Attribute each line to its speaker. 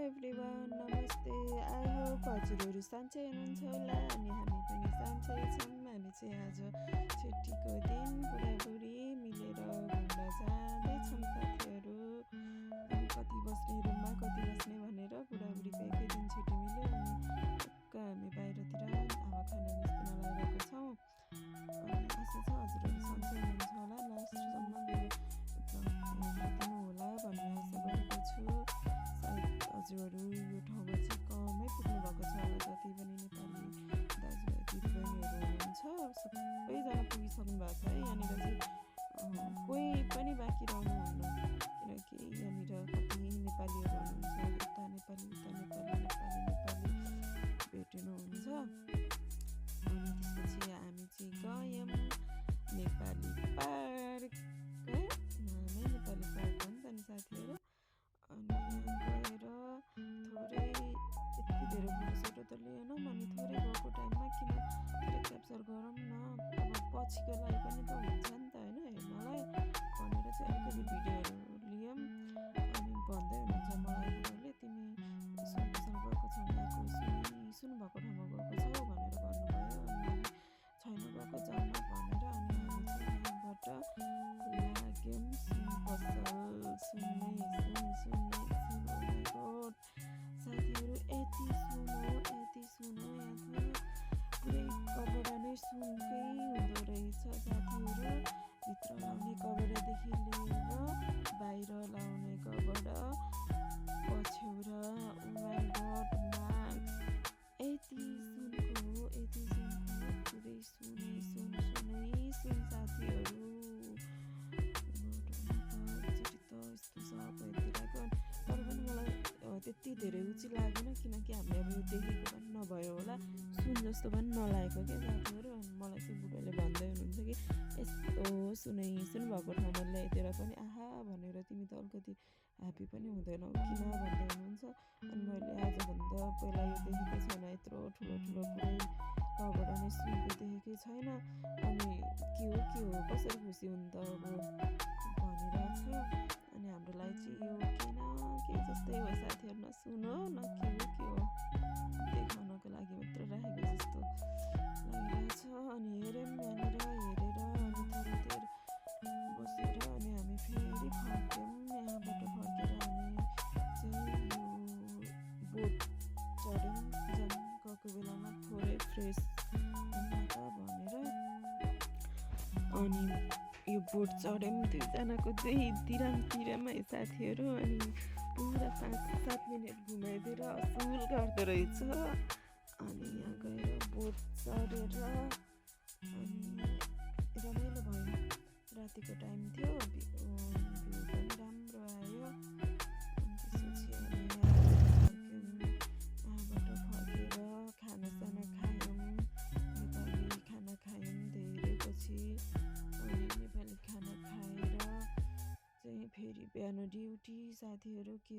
Speaker 1: Everyone, नमस्ते। I hope हजुरहरू सन्चै हुनुहुन्छ होला अनि हामी पनि सन्चै छौँ। हामी चाहिँ आज छुट्टीको दिन बुढाबुढी मिलेर घुम्न जाँदैछौँ साथीहरू। अनि कति बस्ने रुममा कति बस्ने भनेर बुढाबुढीको एकै दिन छुट्टी मिल्यो अनि हामी बाहिरतिर हावा खान निस्किन लागिरहेको छौँ। अनि आशा छ हजुरहरू सन्चै हुनुहुन्छ होला, लास्टसम्म हेर्नु होला भन्ने आशा गरेको छु। सायद हजुरहरू यो ठाउँमा चाहिँ कमै पुग्नु भएको छ होला, जति पनि नेपाली दाजुभाइ दिदीबहिनीहरू हुनुहुन्छ सबैजना पुगिसक्नु भएको छ है। यहाँनिर चाहिँ कोही पनि बाँकी रहनुहुन्न, किनकि यहाँनिर कति नेपालीहरू हुनुहुन्छ, उता नेपाली उता नेपाली नेपाली नेपाली भेट्नुहुन्छ। अनि त्यसपछि हामी चाहिँ गयौँ नेपाली पार्क, नामै नेपाली पार्क हो नि त नि साथीहरू। अनि गएर थोरै यति धेरै फोटोसोटो त लिएनौँ, अनि थोरै गएको टाइममा किन थोरै क्याप्चर गरौँ न, अब पछिको लागि पनि त हुन्छ नि त होइन हेर्नलाई भनेर चाहिँ अलिकति भिडियोहरू लियौँ। अनि भन्दै हुनुहुन्छ मलाई बुढाले, तिमी सुनकोसँग गएको छौ, यहाँको सुन भएको ठाउँमा गएको छौ भनेर भन्नुभयो। अनि छैन गएको जाउँ न भनेर अनि हामी चाहिँ यहाँबाट लाग्यौँ सुन पसल। सुन साथीहरू, यति सुन हो यहाँ चाहिँ पुरै कपडा नै सुनकै हुँदो रहेछ साथीहरू। भित्र लाउने कपडादेखि लिएर बाहिर लाउने कपडा, पछ्यौरा, मार्क्स, यति सुनको हो, यति सुनको हो, पुरै सुनै सुन साथीहरू। यस्तो सब हेरिदिरहेको, तर पनि मलाई त्यति धेरै रुचि लागेन, किनकि हामीले अब यो देखेको पनि नभयो होला, सुन जस्तो पनि नलागेको क्या साथीहरू। अनि मलाई चाहिँ बुढाले भन्दै हुनुहुन्छ कि यस्तो सुन भएको ठाउँमा ल्याइदिएर पनि आहा भनेर तिमी त अलिकति ह्याप्पी पनि हुँदैनौ किन भन्दै हुनुहुन्छ। अनि मैले आजभन्दा पहिला यो देखेकै छैन, यत्रो ठुलो पुरै कपडा नै सुनको देखेकै छैन। अनि के हो कसरी खुसी हुनु त अब भनिरहेको छ। अनि हाम्रो लागि चाहिँ यो के जस्तै हो साथीहरू, न सुन हो न के हो देखाउनको लागि मात्र राखेको जस्तो लागिरहेछ। अनि हेऱ्यौँ यहाँनिर हेरेर अनि थोरै देर बसेर अनि हामी फेरि फर्क्यौँ। यहाँबाट फर्केर हामी चाहिँ यो बोट चढ्यौँ, जाउँ गएको बेलामा थोरै फ्रेस हुनु त भनेर। अनि यो बोट चढ्यौँ दुईजनाको तिरमा साथीहरू। अनि पुरा 5-7 मिनट घुमाइदिएर असुल गर्दो रहेछ। अनि यहाँ गएर बोट चढेर अनि रमाइलो भयो, रातिको टाइम थियो, भ्यू पनि राम्रो आयो। अनि त्यसपछि हामी यहाँबाट फर्केर खानासाना खायौँ, नेपाली खाना खायौँ धेरै पछि। अनि नेपाली खाना खाएर चाहिँ फेरि बिहान ड्युटी साथीहरू के